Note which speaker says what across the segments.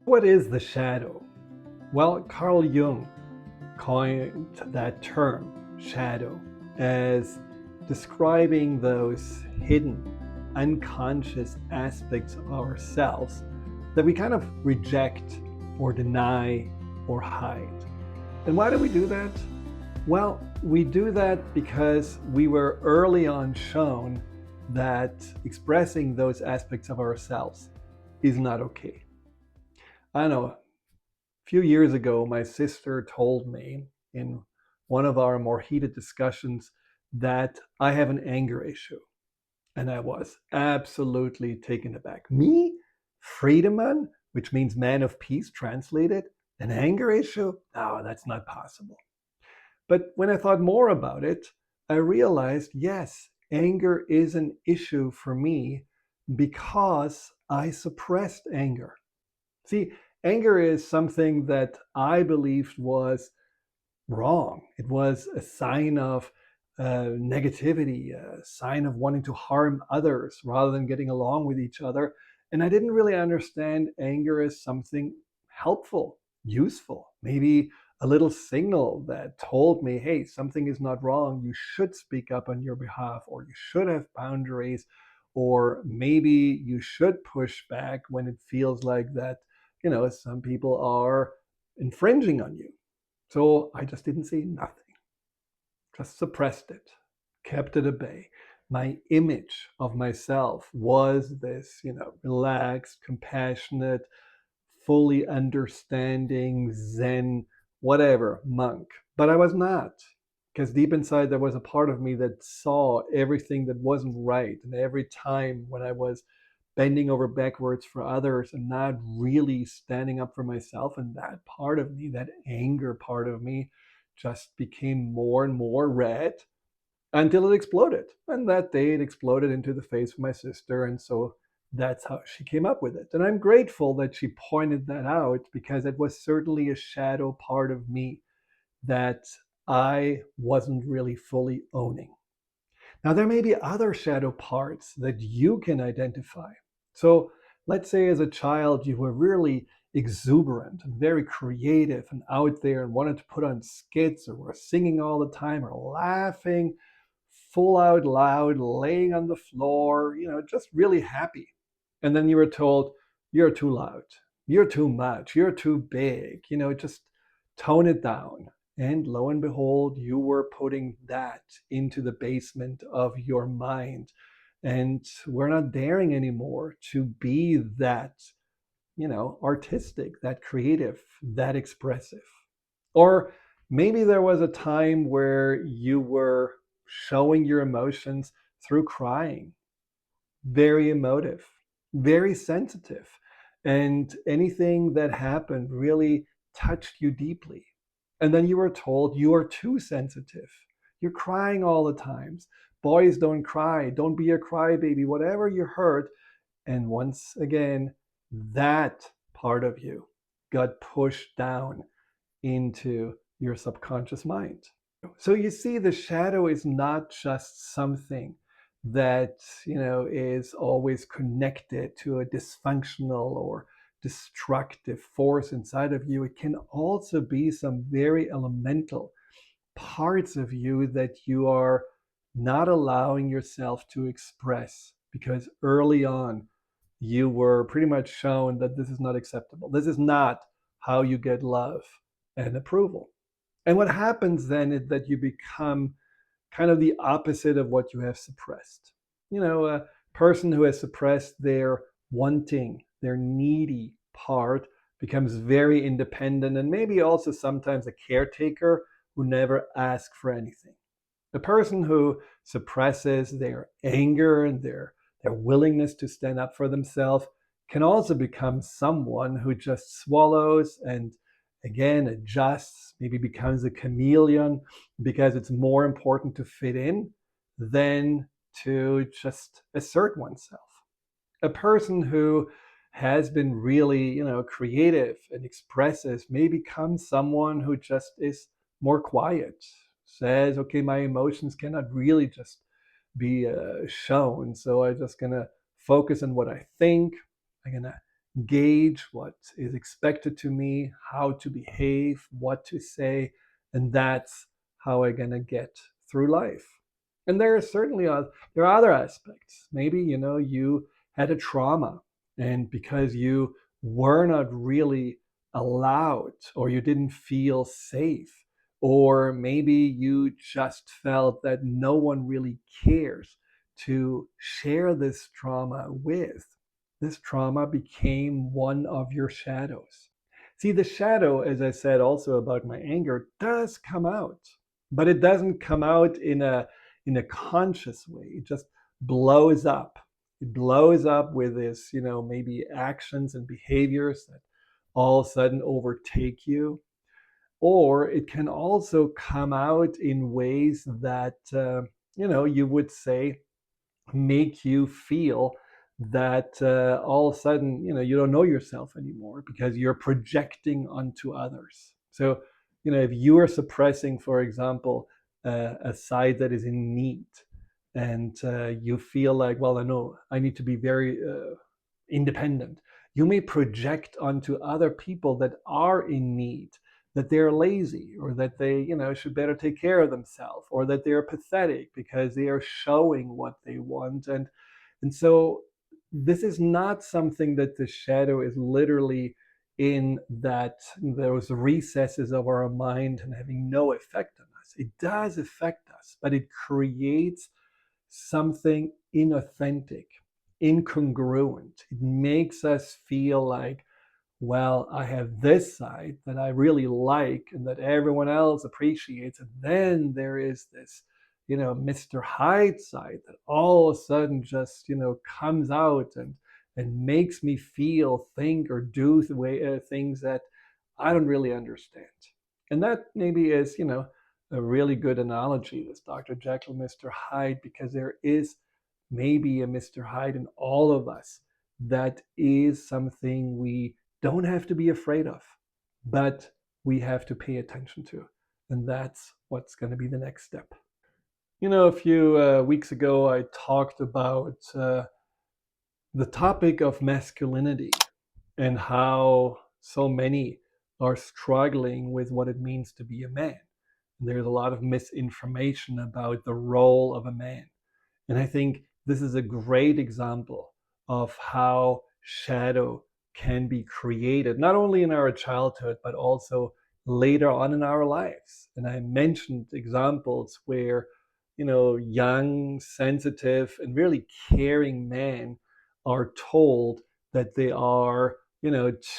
Speaker 1: What is the shadow? Well, Carl Jung coined that term, shadow, as describing those hidden, unconscious aspects of ourselves that we kind of reject or deny or hide. And why do we do that? Well, we do that because we were early on shown that expressing those aspects of ourselves is not okay. I don't know, a few years ago, my sister told me in one of our more heated discussions that I have an anger issue. And I was absolutely taken aback. Me? Friedemann, which means man of peace translated? An anger issue? No, that's not possible. But when I thought more about it, I realized yes, anger is an issue for me because I suppressed anger. See, anger is something that I believed was wrong. It was a sign of negativity, a sign of wanting to harm others rather than getting along with each other. And I didn't really understand anger as something helpful, useful, maybe a little signal that told me, hey, something is not wrong. You should speak up on your behalf, or you should have boundaries, or maybe you should push back when it feels like that, some people are infringing on you. So I just didn't say nothing, just suppressed it, kept it at bay. My image of myself was this, relaxed, compassionate, fully understanding, Zen, whatever, monk. But I was not, because deep inside there was a part of me that saw everything that wasn't right. And every time when I was bending over backwards for others and not really standing up for myself, and that part of me, that anger part of me, just became more and more red until it exploded. And that day it exploded into the face of my sister. And so that's how she came up with it. And I'm grateful that she pointed that out, because it was certainly a shadow part of me that I wasn't really fully owning. Now, there may be other shadow parts that you can identify. So, let's say as a child, you were really exuberant and very creative and out there and wanted to put on skits, or were singing all the time, or laughing full out loud, laying on the floor, just really happy. And then you were told, you're too loud, you're too much, you're too big, just tone it down. And lo and behold, you were putting that into the basement of your mind. And we're not daring anymore to be that, artistic, that creative, that expressive. Or maybe there was a time where you were showing your emotions through crying, very emotive, very sensitive. And anything that happened really touched you deeply. And then you were told you are too sensitive. You're crying all the times. Boys don't cry. Don't be a crybaby. Whatever you heard. And once again, that part of you got pushed down into your subconscious mind. So you see, the shadow is not just something that, is always connected to a dysfunctional or destructive force inside of you. It can also be some very elemental parts of you that you are not allowing yourself to express, because early on you were pretty much shown that this is not acceptable. This is not how you get love and approval. And what happens then is that you become kind of the opposite of what you have suppressed. A person who has suppressed their wanting, their needy part, becomes very independent, and maybe also sometimes a caretaker who never asks for anything. The person who suppresses their anger and their willingness to stand up for themselves can also become someone who just swallows and again adjusts, maybe becomes a chameleon, because it's more important to fit in than to just assert oneself. A person who has been really, creative and expressive may become someone who just is more quiet, says, okay, my emotions cannot really just be shown, so I'm just gonna focus on what I think. I'm gonna gauge what is expected to me, how to behave, what to say, and that's how I'm gonna get through life. And there are certainly there are other aspects. Maybe you had a trauma, and because you were not really allowed, or you didn't feel safe, or maybe you just felt that no one really cares to share this trauma with, this trauma became one of your shadows. See, the shadow, as I said also about my anger, does come out, but it doesn't come out in a conscious way. It just blows up. It blows up with this, maybe actions and behaviors that all of a sudden overtake you. Or it can also come out in ways that, you would say make you feel that all of a sudden you don't know yourself anymore because you're projecting onto others. So if you are suppressing, for example, a side that is in need, and you feel like, well, I know I need to be very independent, you may project onto other people that are in need that they're lazy, or that they should better take care of themselves, or that they're pathetic because they are showing what they want. And so this is not something that the shadow is literally in that those recesses of our mind and having no effect on us. It does affect us, but it creates something inauthentic, incongruent. It makes us feel like, well, I have this side that I really like and that everyone else appreciates. And then there is this, Mr. Hyde side that all of a sudden just, comes out and makes me feel, think, or do things that I don't really understand. And that maybe is, a really good analogy, this Dr. Jekyll, Mr. Hyde, because there is maybe a Mr. Hyde in all of us that is something we don't have to be afraid of, but we have to pay attention to. And that's what's going to be the next step. A few weeks ago, I talked about the topic of masculinity and how so many are struggling with what it means to be a man. There's a lot of misinformation about the role of a man. And I think this is a great example of how shadow can be created, not only in our childhood, but also later on in our lives. And I mentioned examples where, young, sensitive, and really caring men are told that they are,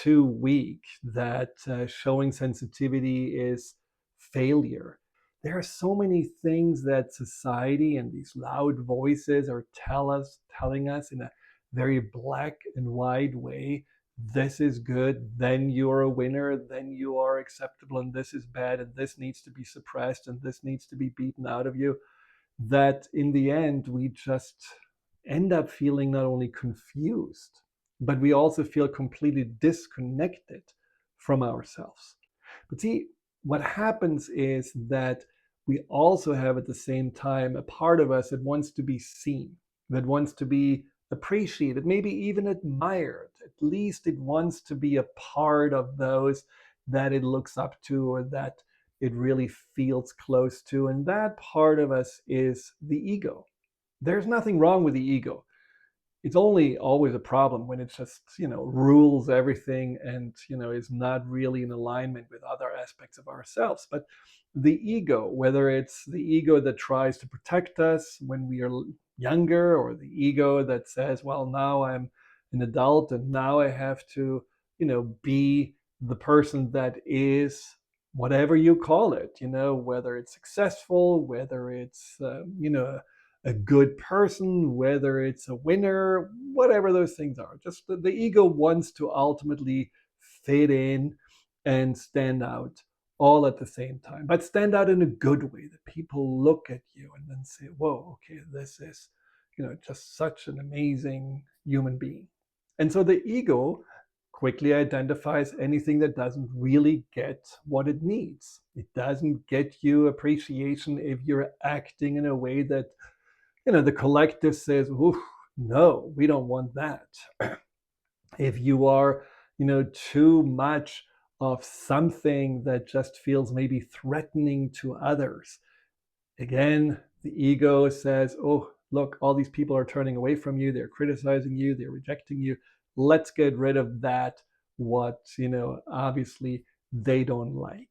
Speaker 1: too weak, that showing sensitivity is failure. There are so many things that society and these loud voices are telling us in a very black and white way. This is good, then you're a winner, then you are acceptable, and this is bad, and this needs to be suppressed, and this needs to be beaten out of you. That in the end, we just end up feeling not only confused, but we also feel completely disconnected from ourselves. But see, what happens is that we also have at the same time a part of us that wants to be seen, that wants to be appreciated, maybe even admired. At least it wants to be a part of those that it looks up to, or that it really feels close to. And that part of us is the ego. There's nothing wrong with the ego. It's only always a problem when it just rules everything, and is not really in alignment with other aspects of ourselves. But the ego, whether it's the ego that tries to protect us when we are younger, or the ego that says, well, now I'm an adult and now I have to be the person that is whatever you call it, whether it's successful, whether it's a good person, whether it's a winner, whatever those things are. Just the ego wants to ultimately fit in and stand out all at the same time, but stand out in a good way, that people look at you and then say, whoa, okay, this is, just such an amazing human being. And so the ego quickly identifies anything that doesn't really get what it needs. It doesn't get you appreciation if you're acting in a way that the collective says, no, we don't want that. If you are, too much of something that just feels maybe threatening to others, again, the ego says, oh, look, all these people are turning away from you. They're criticizing you. They're rejecting you. Let's get rid of that, what, obviously they don't like.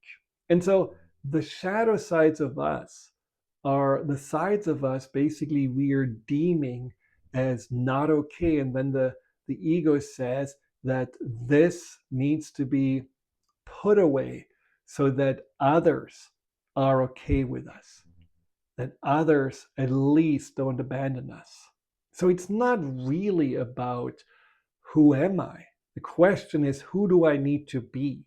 Speaker 1: And so the shadow sides of us are the sides of us basically we are deeming as not okay. And then the ego says that this needs to be put away so that others are okay with us, that others at least don't abandon us. So it's not really about who am I? The question is, who do I need to be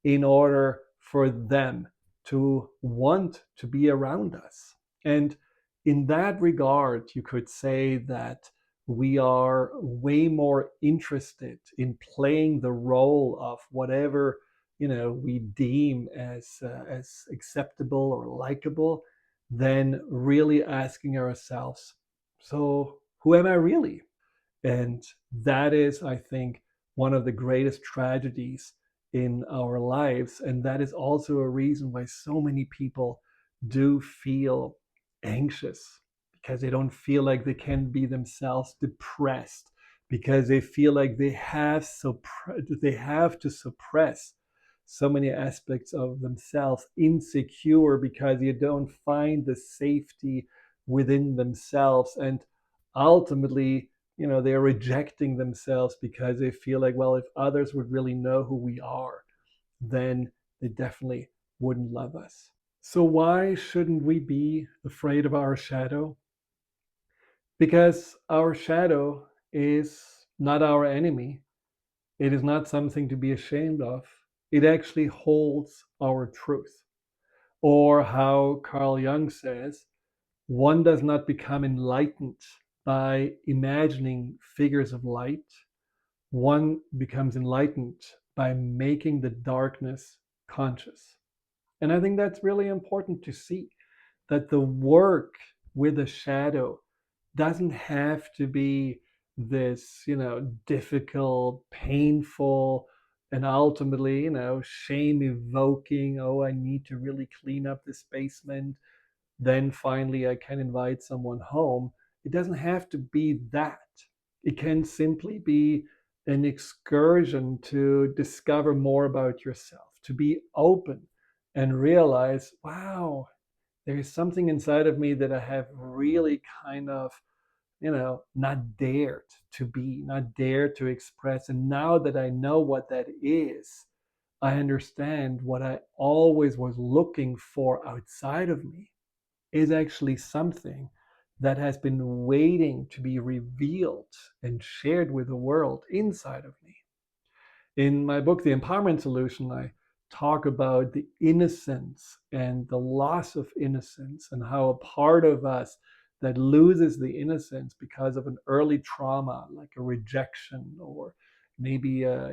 Speaker 1: in order for them to want to be around us? And in that regard, you could say that we are way more interested in playing the role of whatever we deem as acceptable or likable, than really asking ourselves, so who am I really? And that is, I think, one of the greatest tragedies in our lives. And that is also a reason why so many people do feel anxious, because they don't feel like they can be themselves, depressed because they feel like they have to suppress so many aspects of themselves, insecure because you don't find the safety within themselves. And ultimately, they're rejecting themselves because they feel like, well, if others would really know who we are, then they definitely wouldn't love us. So why shouldn't we be afraid of our shadow? Because our shadow is not our enemy. It is not something to be ashamed of. It actually holds our truth. Or how Carl Jung says, one does not become enlightened by imagining figures of light. One becomes enlightened by making the darkness conscious. And I think that's really important to see, that the work with the shadow doesn't have to be this, difficult, painful, and ultimately, shame evoking. Oh, I need to really clean up this basement. Then finally, I can invite someone home. It doesn't have to be that. It can simply be an excursion to discover more about yourself, to be open and realize, wow, there's something inside of me that I have really kind of, not dared to be, not dared to express. And now that I know what that is, I understand what I always was looking for outside of me is actually something that has been waiting to be revealed and shared with the world inside of me. In my book, The Empowerment Solution, I talk about the innocence and the loss of innocence, and how a part of us that loses the innocence because of an early trauma, like a rejection, or maybe a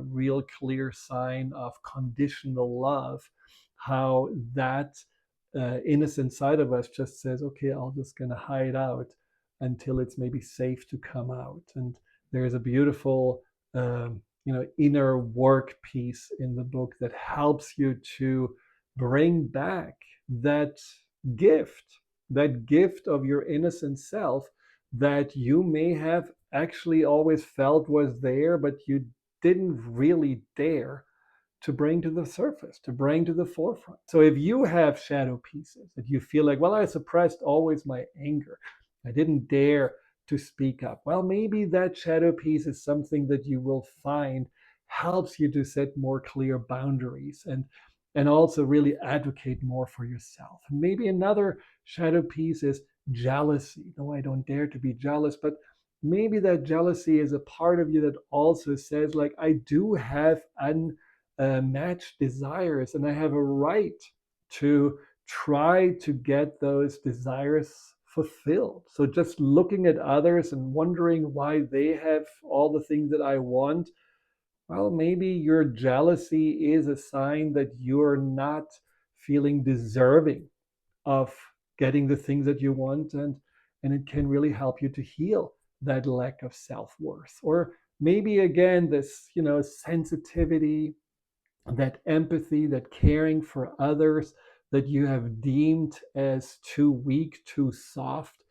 Speaker 1: real clear sign of conditional love, how that innocent side of us just says, okay, I'm just going to hide out until it's maybe safe to come out. And there's a beautiful inner work piece in the book that helps you to bring back that gift, that gift of your innocent self that you may have actually always felt was there, but you didn't really dare to bring to the surface, to bring to the forefront. So if you have shadow pieces that you feel like, well, I suppressed always my anger, I didn't dare to speak up, well, maybe that shadow piece is something that you will find helps you to set more clear boundaries, and also really advocate more for yourself. And maybe another shadow piece is jealousy. No, I don't dare to be jealous, but maybe that jealousy is a part of you that also says, like, I do have unmatched desires, and I have a right to try to get those desires fulfilled. So just looking at others and wondering why they have all the things that I want, well, maybe your jealousy is a sign that you're not feeling deserving of getting the things that you want, and it can really help you to heal that lack of self-worth. Or maybe again, this, sensitivity, that empathy, that caring for others that you have deemed as too weak, too soft.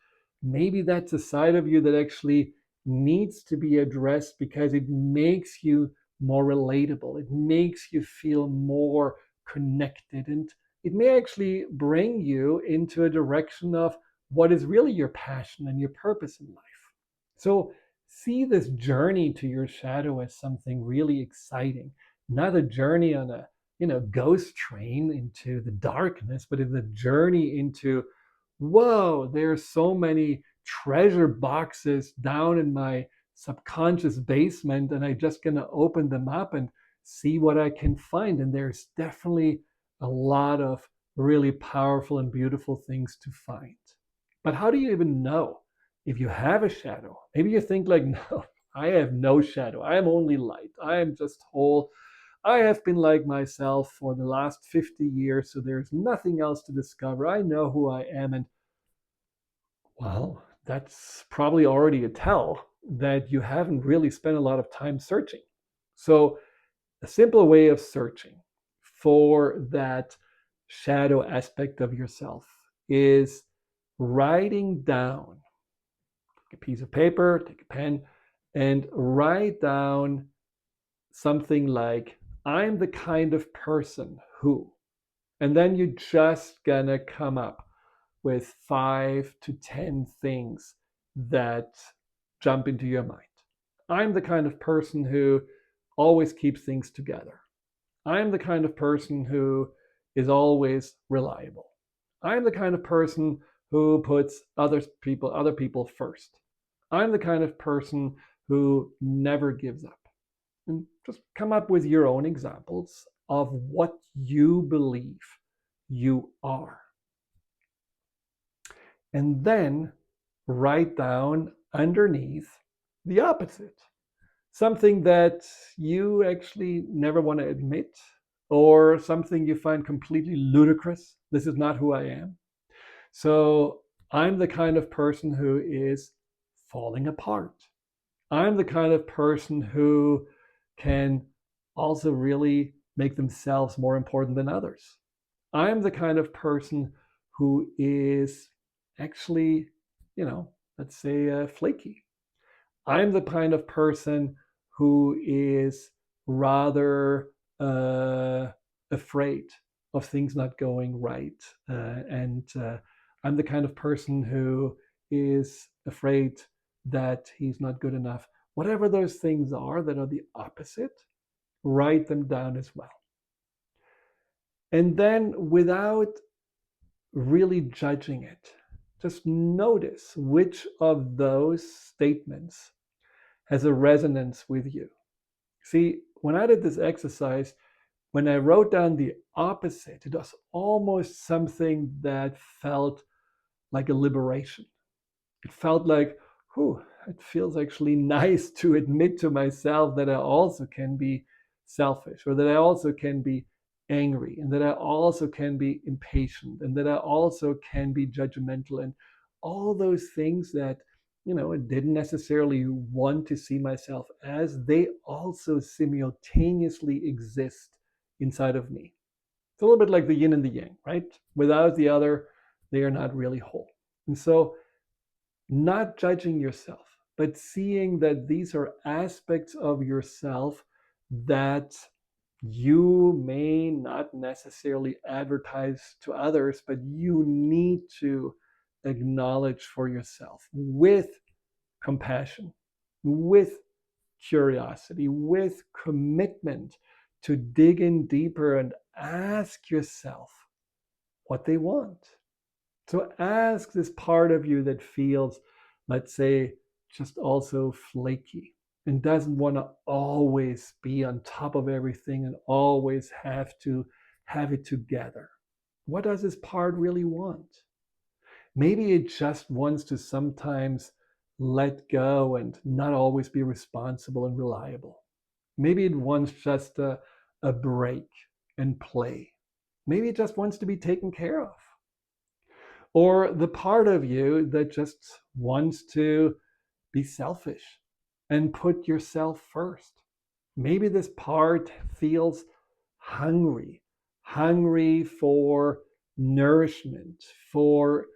Speaker 1: Maybe that's a side of you that actually needs to be addressed because it makes you more relatable. It makes you feel more connected. And it may actually bring you into a direction of what is really your passion and your purpose in life. So see this journey to your shadow as something really exciting, not a journey on a ghost train into the darkness, but in the journey into, whoa, there's so many treasure boxes down in my subconscious basement, and I'm just gonna open them up and see what I can find. And there's definitely a lot of really powerful and beautiful things to find. But how do you even know if you have a shadow? Maybe you think like, no, I have no shadow. I am only light. I am just whole. I have been like myself for the last 50 years, so there's nothing else to discover. I know who I am. And well, that's probably already a tell that you haven't really spent a lot of time searching. So, a simple way of searching for that shadow aspect of yourself is writing down. Take a piece of paper, take a pen, and write down something like, I'm the kind of person who, and then you're just gonna come up with 5 to 10 things that jump into your mind. I'm the kind of person who always keeps things together. I'm the kind of person who is always reliable. I'm the kind of person who puts other people first. I'm the kind of person who never gives up. And just come up with your own examples of what you believe you are. And then write down underneath the opposite, something that you actually never want to admit, or something you find completely ludicrous. This is not who I am. So I'm the kind of person who is falling apart. I'm the kind of person who can also really make themselves more important than others. I'm the kind of person who is actually, let's say flaky. I'm the kind of person who is rather afraid of things not going right. And I'm the kind of person who is afraid that he's not good enough. Whatever those things are that are the opposite, write them down as well. And then without really judging it, just notice which of those statements has a resonance with you. See, when I did this exercise, when I wrote down the opposite, it was almost something that felt like a liberation. It felt like, whew, it feels actually nice to admit to myself that I also can be selfish, or that I also can be angry, and that I also can be impatient, and that I also can be judgmental, and all those things that, I didn't necessarily want to see myself as, they also simultaneously exist inside of me. It's a little bit like the yin and the yang, right? Without the other, they are not really whole. And so, not judging yourself, but seeing that these are aspects of yourself that you may not necessarily advertise to others, but you need to acknowledge for yourself with compassion, with curiosity, with commitment to dig in deeper and ask yourself what they want. So ask this part of you that feels, let's say, just also flaky and doesn't want to always be on top of everything and always have to have it together. What does this part really want? Maybe it just wants to sometimes let go and not always be responsible and reliable. Maybe it wants just a break and play. Maybe it just wants to be taken care of. Or the part of you that just wants to be selfish and put yourself first. Maybe this part feels hungry, hungry for nourishment, for,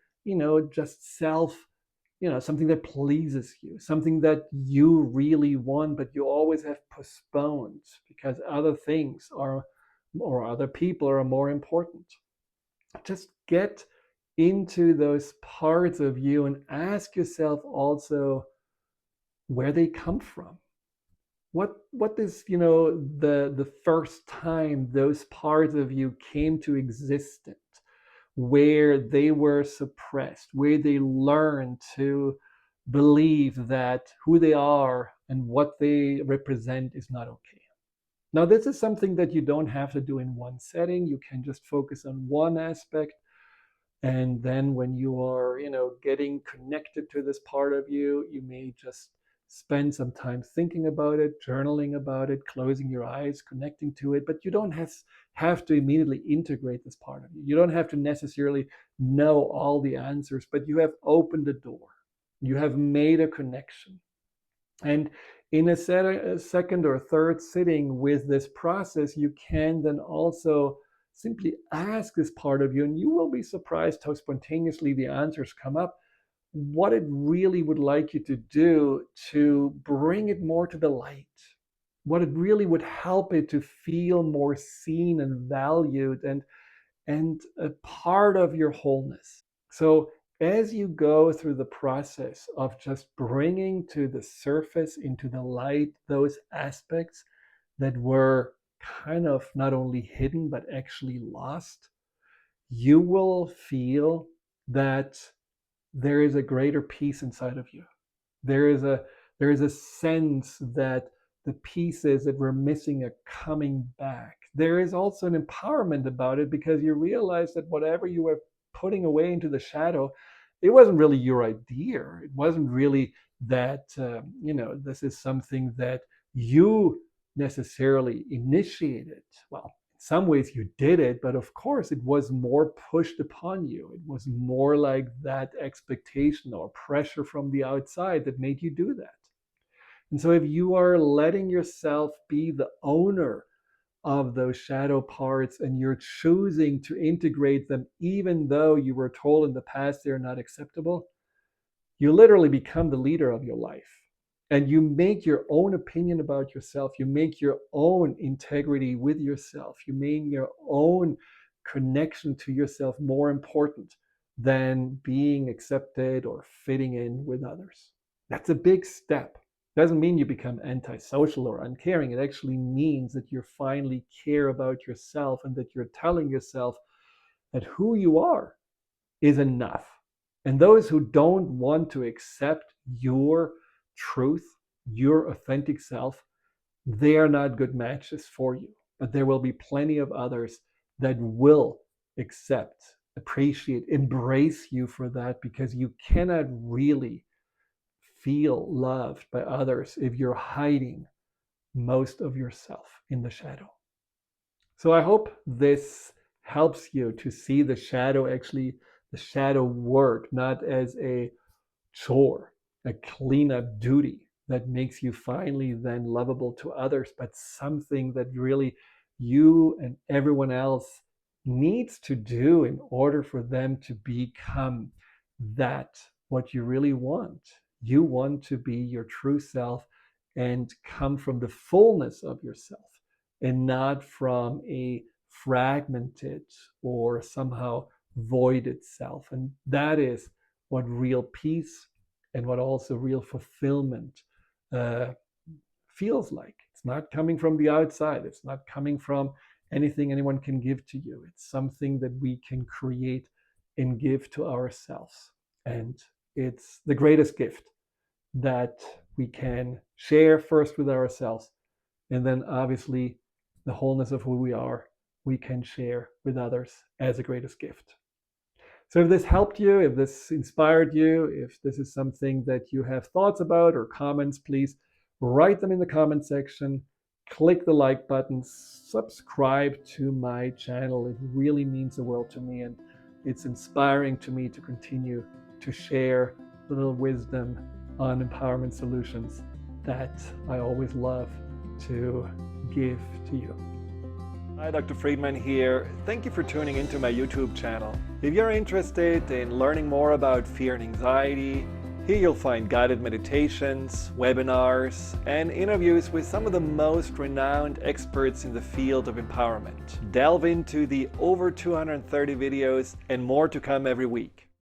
Speaker 1: just self, something that pleases you, something that you really want, but you always have postponed because other things are, or other people are more important. Just get into those parts of you and ask yourself also where they come from. What is, the first time those parts of you came to existence, where they were suppressed, where they learned to believe that who they are and what they represent is not okay. Now, this is something that you don't have to do in one setting. You can just focus on one aspect. And then when you are, getting connected to this part of you, you may just spend some time thinking about it, journaling about it, closing your eyes, connecting to it. But you don't have to immediately integrate this part of you. You don't have to necessarily know all the answers, but you have opened the door. You have made a connection. And in a second or third sitting with this process, you can then also simply ask this part of you, and you will be surprised how spontaneously the answers come up, what it really would like you to do to bring it more to the light, what it really would help it to feel more seen and valued and a part of your wholeness. So as you go through the process of just bringing to the surface, into the light, those aspects that were kind of not only hidden, but actually lost, you will feel that there is a greater peace inside of you. There is a sense that the pieces that we're missing are coming back. There is also an empowerment about it because you realize that whatever you were putting away into the shadow, it wasn't really your idea. It wasn't really that this is something that you necessarily initiated. Well, in some ways you did it, but of course it was more pushed upon you. It was more like that expectation or pressure from the outside that made you do that. And so if you are letting yourself be the owner of those shadow parts and you're choosing to integrate them, even though you were told in the past they're not acceptable, you literally become the leader of your life. And you make your own opinion about yourself. You make your own integrity with yourself. You make your own connection to yourself more important than being accepted or fitting in with others. That's a big step. Doesn't mean you become antisocial or uncaring. It actually means that you finally care about yourself and that you're telling yourself that who you are is enough. And those who don't want to accept your truth, your authentic self, they are not good matches for you. But there will be plenty of others that will accept, appreciate, embrace you for that, because you cannot really feel loved by others if you're hiding most of yourself in the shadow. So I hope this helps you to see the shadow, actually, the shadow work, not as a chore, a cleanup duty that makes you finally then lovable to others, but something that really you and everyone else needs to do in order for them to become that what you really want. You want to be your true self and come from the fullness of yourself and not from a fragmented or somehow voided self. And that is what real peace and what also real fulfillment uh, feels like. It's not coming from the outside. It's not coming from anything anyone can give to you. It's something that we can create and give to ourselves. And it's the greatest gift that we can share first with ourselves. And then obviously the wholeness of who we are, we can share with others as the greatest gift. So if this helped you, if this inspired you, if this is something that you have thoughts about or comments, please write them in the comment section. Click the like button, subscribe to my channel. It really means the world to me, and it's inspiring to me to continue to share a little wisdom on empowerment solutions that I always love to give to you. Hi, Dr. Friedemann here. Thank you for tuning into my YouTube channel. If you're interested in learning more about fear and anxiety, here you'll find guided meditations, webinars, and interviews with some of the most renowned experts in the field of empowerment. Delve into the over 230 videos and more to come every week.